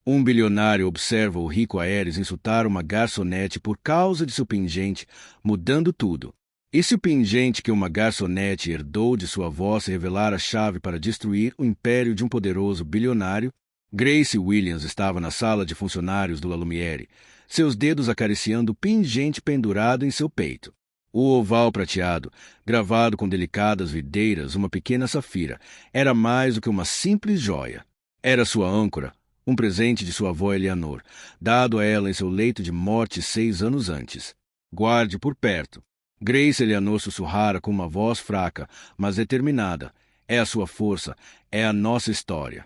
Um bilionário observa o rico Aéres insultar uma garçonete por causa de seu pingente, mudando tudo. E se o pingente que uma garçonete herdou de sua avó se revelar a chave para destruir o império de um poderoso bilionário? Grace Williams estava na sala de funcionários do Lalumiere, seus dedos acariciando o pingente pendurado em seu peito. O oval prateado, gravado com delicadas videiras, uma pequena safira, era mais do que uma simples joia. Era sua âncora, um presente de sua avó Eleanor, dado a ela em seu leito de morte 6 anos antes. Guarde por perto. Grace Eleanor sussurrara com uma voz fraca, mas determinada. É a sua força, é a nossa história.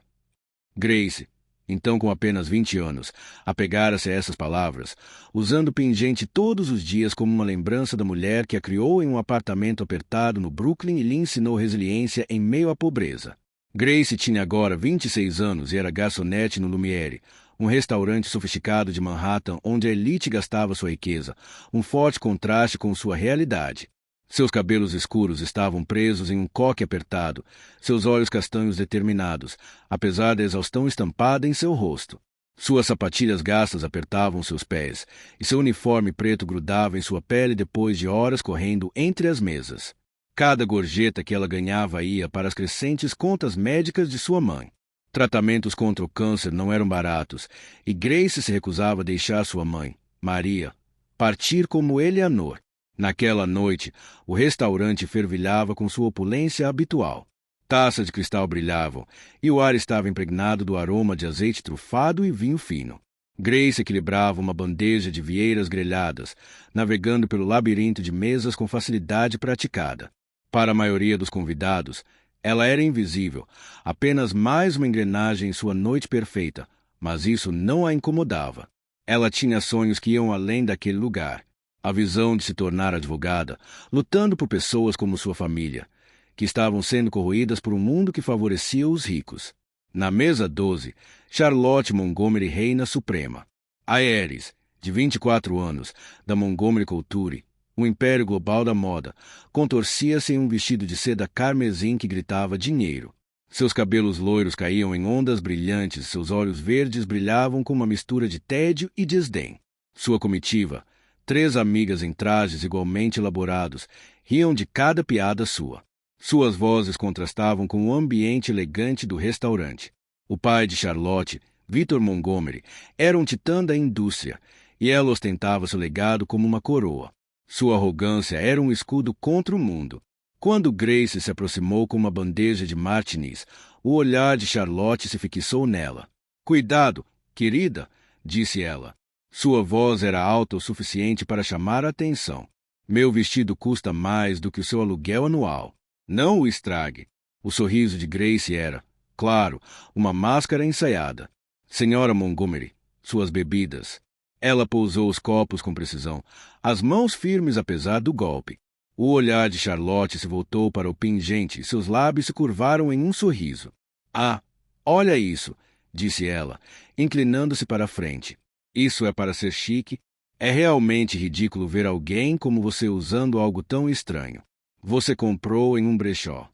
Grace, então com apenas 20 anos, apegara-se a essas palavras, usando o pingente todos os dias como uma lembrança da mulher que a criou em um apartamento apertado no Brooklyn e lhe ensinou resiliência em meio à pobreza. Grace tinha agora 26 anos e era garçonete no Lumiere, um restaurante sofisticado de Manhattan onde a elite gastava sua riqueza, um forte contraste com sua realidade. Seus cabelos escuros estavam presos em um coque apertado, seus olhos castanhos determinados, apesar da exaustão estampada em seu rosto. Suas sapatilhas gastas apertavam seus pés, e seu uniforme preto grudava em sua pele depois de horas correndo entre as mesas. Cada gorjeta que ela ganhava ia para as crescentes contas médicas de sua mãe. Tratamentos contra o câncer não eram baratos, e Grace se recusava a deixar sua mãe, Maria, partir como Eleanor. Naquela noite, o restaurante fervilhava com sua opulência habitual. Taças de cristal brilhavam, e o ar estava impregnado do aroma de azeite trufado e vinho fino. Grace equilibrava uma bandeja de vieiras grelhadas, navegando pelo labirinto de mesas com facilidade praticada. Para a maioria dos convidados, ela era invisível, apenas mais uma engrenagem em sua noite perfeita, mas isso não a incomodava. Ela tinha sonhos que iam além daquele lugar. A visão de se tornar advogada, lutando por pessoas como sua família, que estavam sendo corroídas por um mundo que favorecia os ricos. Na mesa 12, Charlotte Montgomery reina suprema. Aéres, de 24 anos, da Montgomery Couture, o império global da moda, contorcia-se em um vestido de seda carmesim que gritava dinheiro. Seus cabelos loiros caíam em ondas brilhantes, seus olhos verdes brilhavam com uma mistura de tédio e desdém. Sua comitiva, 3 amigas em trajes igualmente elaborados, riam de cada piada sua. Suas vozes contrastavam com o ambiente elegante do restaurante. O pai de Charlotte, Victor Montgomery, era um titã da indústria, e ela ostentava seu legado como uma coroa. Sua arrogância era um escudo contra o mundo. Quando Grace se aproximou com uma bandeja de martinis, o olhar de Charlotte se fixou nela. "Cuidado, querida", disse ela. Sua voz era alta o suficiente para chamar a atenção. "Meu vestido custa mais do que o seu aluguel anual. Não o estrague." O sorriso de Grace era, claro, uma máscara ensaiada. "Senhora Montgomery, suas bebidas." Ela pousou os copos com precisão, as mãos firmes apesar do golpe. O olhar de Charlotte se voltou para o pingente e seus lábios se curvaram em um sorriso. "Ah, olha isso", disse ela, inclinando-se para a frente. "Isso é para ser chique? É realmente ridículo ver alguém como você usando algo tão estranho. Você comprou em um brechó."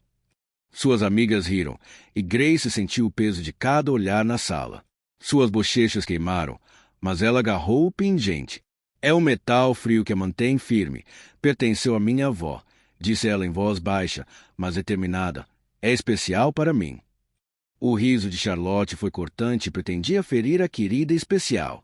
Suas amigas riram, e Grace sentiu o peso de cada olhar na sala. Suas bochechas queimaram, mas ela agarrou o pingente. "É um metal frio que a mantém firme. Pertenceu à minha avó", disse ela em voz baixa, mas determinada. "É especial para mim." O riso de Charlotte foi cortante e pretendia ferir a querida especial.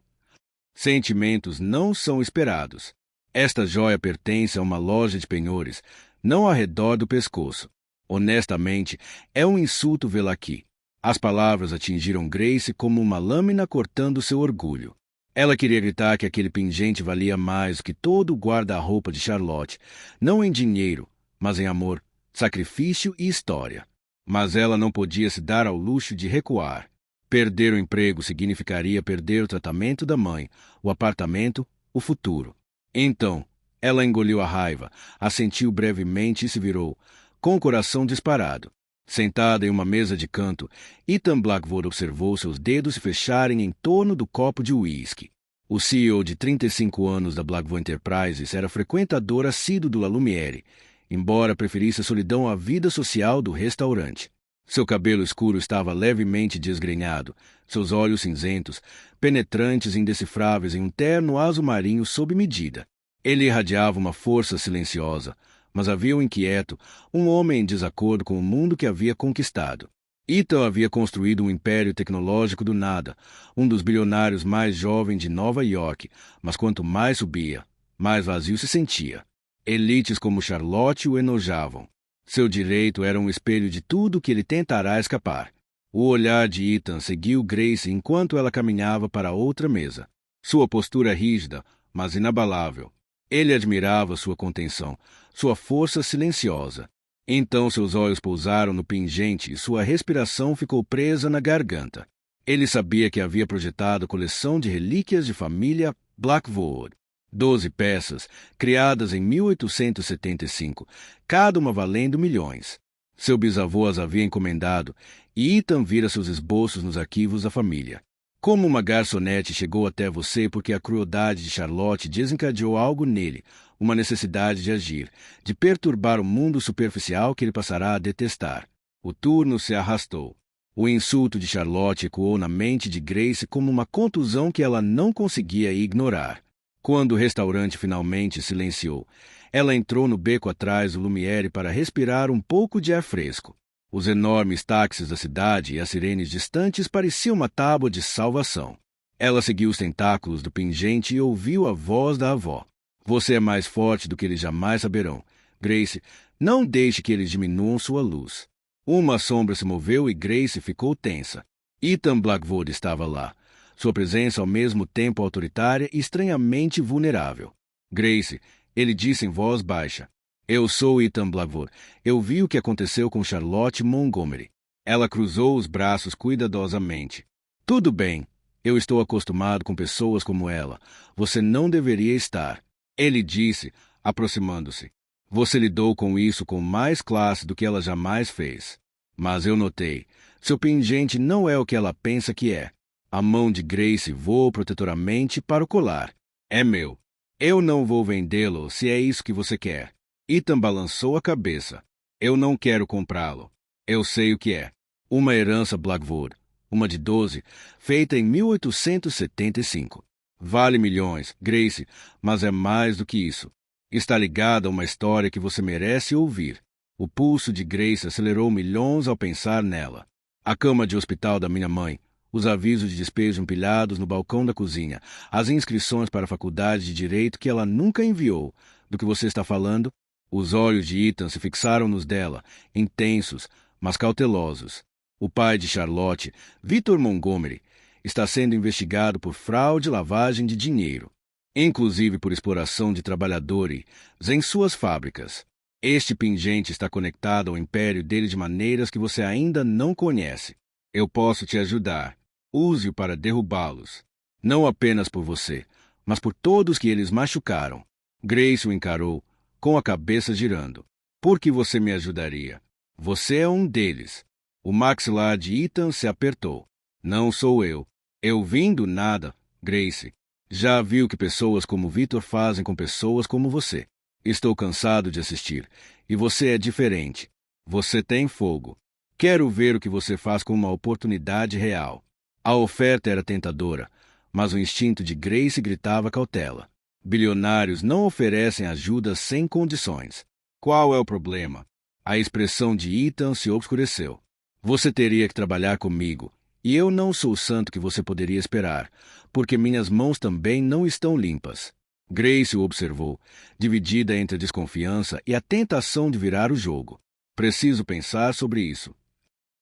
Sentimentos não são esperados. Esta joia pertence a uma loja de penhores, não ao redor do pescoço. Honestamente, é um insulto vê-la aqui. As palavras atingiram Grace como uma lâmina cortando seu orgulho. Ela queria gritar que aquele pingente valia mais do que todo o guarda-roupa de Charlotte, não em dinheiro, mas em amor, sacrifício e história. Mas ela não podia se dar ao luxo de recuar. Perder o emprego significaria perder o tratamento da mãe, o apartamento, o futuro. Então, ela engoliu a raiva, assentiu brevemente e se virou, com o coração disparado. Sentada em uma mesa de canto, Ethan Blackwood observou seus dedos se fecharem em torno do copo de uísque. O CEO de 35 anos da Blackwood Enterprises era frequentador assíduo do Lalumiere, embora preferisse a solidão à vida social do restaurante. Seu cabelo escuro estava levemente desgrenhado, seus olhos cinzentos, penetrantes e indecifráveis em um terno azul marinho sob medida. Ele irradiava uma força silenciosa, mas havia um inquieto, um homem em desacordo com o mundo que havia conquistado. Ethan havia construído um império tecnológico do nada, um dos bilionários mais jovens de Nova York, mas quanto mais subia, mais vazio se sentia. Elites como Charlotte o enojavam. Seu direito era um espelho de tudo que ele tentará escapar. O olhar de Ethan seguiu Grace enquanto ela caminhava para outra mesa. Sua postura rígida, mas inabalável. Ele admirava sua contenção, sua força silenciosa. Então seus olhos pousaram no pingente e sua respiração ficou presa na garganta. Ele sabia que havia projetado a coleção de relíquias de família Blackwood. 12 peças, criadas em 1875, cada uma valendo milhões. Seu bisavô as havia encomendado, e Ethan vira seus esboços nos arquivos da família. Como uma garçonete chegou até você porque a crueldade de Charlotte desencadeou algo nele, uma necessidade de agir, de perturbar o mundo superficial que ele passará a detestar. O turno se arrastou. O insulto de Charlotte ecoou na mente de Grace como uma contusão que ela não conseguia ignorar. Quando o restaurante finalmente silenciou, ela entrou no beco atrás do Lumiere para respirar um pouco de ar fresco. Os enormes táxis da cidade e as sirenes distantes pareciam uma tábua de salvação. Ela seguiu os tentáculos do pingente e ouviu a voz da avó. Você é mais forte do que eles jamais saberão. Grace, não deixe que eles diminuam sua luz. Uma sombra se moveu e Grace ficou tensa. Ethan Blackwood estava lá. Sua presença ao mesmo tempo autoritária e estranhamente vulnerável. Grace, ele disse em voz baixa. Eu sou Ethan Blackwood. Eu vi o que aconteceu com Charlotte Montgomery. Ela cruzou os braços cuidadosamente. Tudo bem. Eu estou acostumado com pessoas como ela. Você não deveria estar. Ele disse, aproximando-se. Você lidou com isso com mais classe do que ela jamais fez. Mas eu notei. Seu pingente não é o que ela pensa que é. A mão de Grace voou protetoramente para o colar. É meu. Eu não vou vendê-lo se é isso que você quer. Ethan balançou a cabeça. Eu não quero comprá-lo. Eu sei o que é. Uma herança Blackwood. Uma de 12, feita em 1875. Vale milhões, Grace, mas é mais do que isso. Está ligada a uma história que você merece ouvir. O pulso de Grace acelerou milhões ao pensar nela. A cama de hospital da minha mãe, os avisos de despejo empilhados no balcão da cozinha, as inscrições para a faculdade de direito que ela nunca enviou. Do que você está falando? Os olhos de Ethan se fixaram nos dela, intensos, mas cautelosos. O pai de Charlotte, Victor Montgomery, está sendo investigado por fraude e lavagem de dinheiro, inclusive por exploração de trabalhadores em suas fábricas. Este pingente está conectado ao império dele de maneiras que você ainda não conhece. Eu posso te ajudar. Use-o para derrubá-los. Não apenas por você, mas por todos que eles machucaram. Grace o encarou, com a cabeça girando. Por que você me ajudaria? Você é um deles. O maxilar de Ethan se apertou. Não sou eu. Eu vim do nada, Grace. Já vi o que pessoas como Victor fazem com pessoas como você. Estou cansado de assistir. E você é diferente. Você tem fogo. Quero ver o que você faz com uma oportunidade real. A oferta era tentadora, mas o instinto de Grace gritava cautela. Bilionários não oferecem ajuda sem condições. Qual é o problema? A expressão de Ethan se obscureceu. Você teria que trabalhar comigo, e eu não sou o santo que você poderia esperar, porque minhas mãos também não estão limpas. Grace o observou, dividida entre a desconfiança e a tentação de virar o jogo. Preciso pensar sobre isso.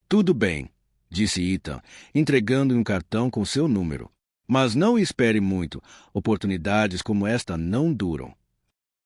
Tudo bem, disse Ethan, entregando um cartão com seu número. Mas não espere muito. Oportunidades como esta não duram.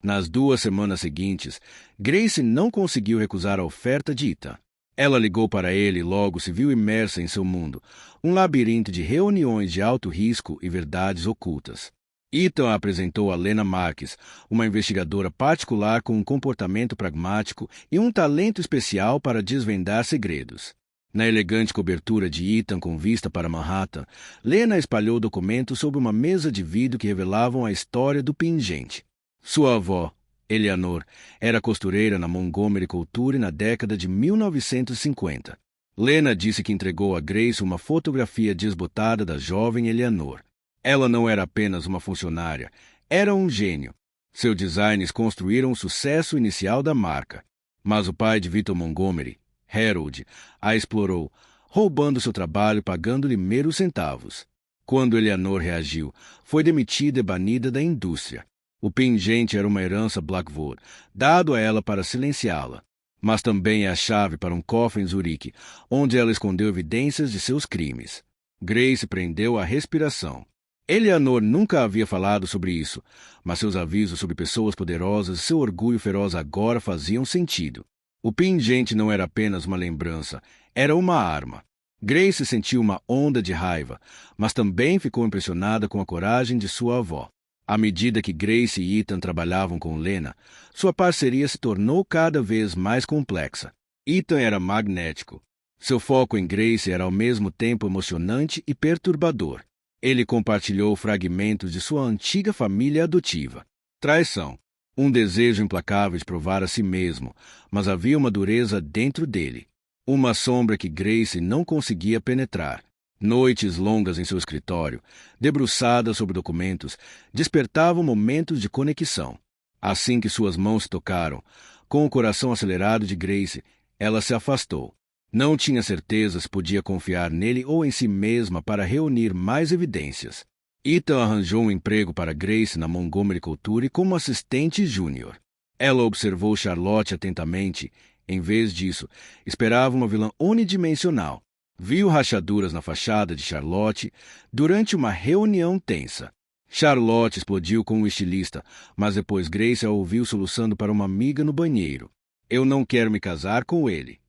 Nas 2 semanas seguintes, Grace não conseguiu recusar a oferta de Ethan. Ela ligou para ele e logo se viu imersa em seu mundo, um labirinto de reuniões de alto risco e verdades ocultas. Ethan a apresentou a Lena Marques, uma investigadora particular com um comportamento pragmático e um talento especial para desvendar segredos. Na elegante cobertura de Ethan com vista para Manhattan, Lena espalhou documentos sobre uma mesa de vidro que revelavam a história do pingente. Sua avó, Eleanor, era costureira na Montgomery Couture na década de 1950. Lena disse que entregou a Grace uma fotografia desbotada da jovem Eleanor. Ela não era apenas uma funcionária, era um gênio. Seus designs construíram o sucesso inicial da marca. Mas o pai de Victor Montgomery, Harold, a explorou, roubando seu trabalho e pagando-lhe meros centavos. Quando Eleanor reagiu, foi demitida e banida da indústria. O pingente era uma herança Blackwood, dado a ela para silenciá-la, mas também é a chave para um cofre em Zurique, onde ela escondeu evidências de seus crimes. Grace prendeu a respiração. Eleanor nunca havia falado sobre isso, mas seus avisos sobre pessoas poderosas e seu orgulho feroz agora faziam sentido. O pingente não era apenas uma lembrança, era uma arma. Grace sentiu uma onda de raiva, mas também ficou impressionada com a coragem de sua avó. À medida que Grace e Ethan trabalhavam com Lena, sua parceria se tornou cada vez mais complexa. Ethan era magnético. Seu foco em Grace era ao mesmo tempo emocionante e perturbador. Ele compartilhou fragmentos de sua antiga família adotiva. Traição. Um desejo implacável de provar a si mesmo, mas havia uma dureza dentro dele. Uma sombra que Grace não conseguia penetrar. Noites longas em seu escritório, debruçada sobre documentos, despertavam momentos de conexão. Assim que suas mãos se tocaram, com o coração acelerado de Grace, ela se afastou. Não tinha certeza se podia confiar nele ou em si mesma para reunir mais evidências. Ethan arranjou um emprego para Grace na Montgomery Couture como assistente júnior. Ela observou Charlotte atentamente. Em vez disso, esperava uma vilã unidimensional. Viu rachaduras na fachada de Charlotte durante uma reunião tensa. Charlotte explodiu com o estilista, mas depois Grace a ouviu soluçando para uma amiga no banheiro. Eu não quero me casar com ele.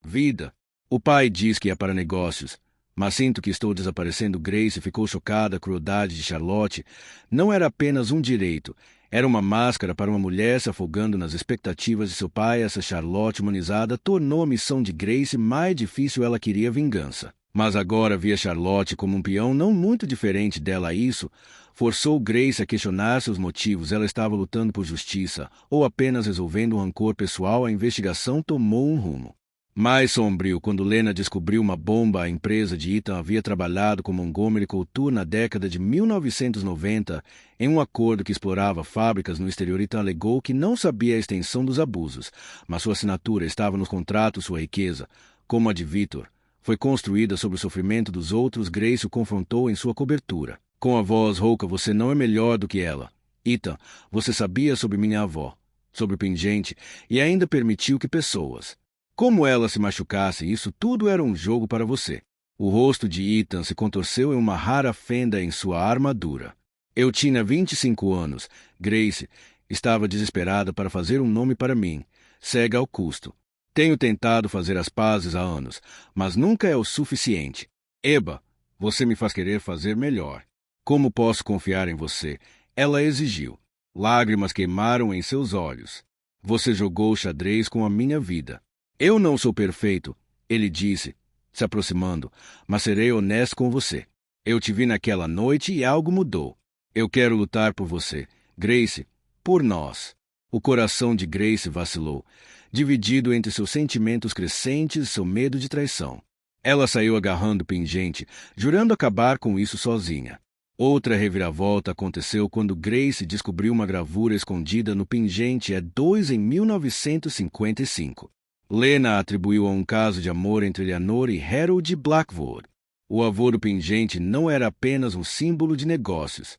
Vida. O pai diz que é para negócios, mas sinto que estou desaparecendo. Grace ficou chocada. A crueldade de Charlotte não era apenas um direito, era uma máscara para uma mulher se afogando nas expectativas de seu pai. Essa Charlotte humanizada tornou a missão de Grace mais difícil. Ela queria vingança. Mas agora via Charlotte como um peão não muito diferente dela. Isso forçou Grace a questionar seus motivos. Ela estava lutando por justiça ou apenas resolvendo um rancor pessoal. A investigação tomou um rumo mais sombrio quando Lena descobriu uma bomba. A empresa de Ethan havia trabalhado com Montgomery Couture na década de 1990 em um acordo que explorava fábricas no exterior. Ethan alegou que não sabia a extensão dos abusos, mas sua assinatura estava nos contratos. Sua riqueza, como a de Victor, foi construída sobre o sofrimento dos outros. Grace o confrontou em sua cobertura. Com a voz rouca: você não é melhor do que ela. Ethan, você sabia sobre minha avó, sobre o pingente, e ainda permitiu que pessoas como ela se machucasse. Isso tudo era um jogo para você. O rosto de Ethan se contorceu em uma rara fenda em sua armadura. Eu tinha 25 anos. Grace estava desesperada para fazer um nome para mim, cega ao custo. Tenho tentado fazer as pazes há anos, mas nunca é o suficiente. Eba, você me faz querer fazer melhor. Como posso confiar em você? Ela exigiu. Lágrimas queimaram em seus olhos. Você jogou xadrez com a minha vida. Eu não sou perfeito, ele disse, se aproximando, mas serei honesto com você. Eu te vi naquela noite e algo mudou. Eu quero lutar por você, Grace, por nós. O coração de Grace vacilou, dividido entre seus sentimentos crescentes e seu medo de traição. Ela saiu agarrando o pingente, jurando acabar com isso sozinha. Outra reviravolta aconteceu quando Grace descobriu uma gravura escondida no pingente. É 2 em 1955. Lena atribuiu a um caso de amor entre Eleanor e Harold Blackwood. O avô do pingente não era apenas um símbolo de negócios.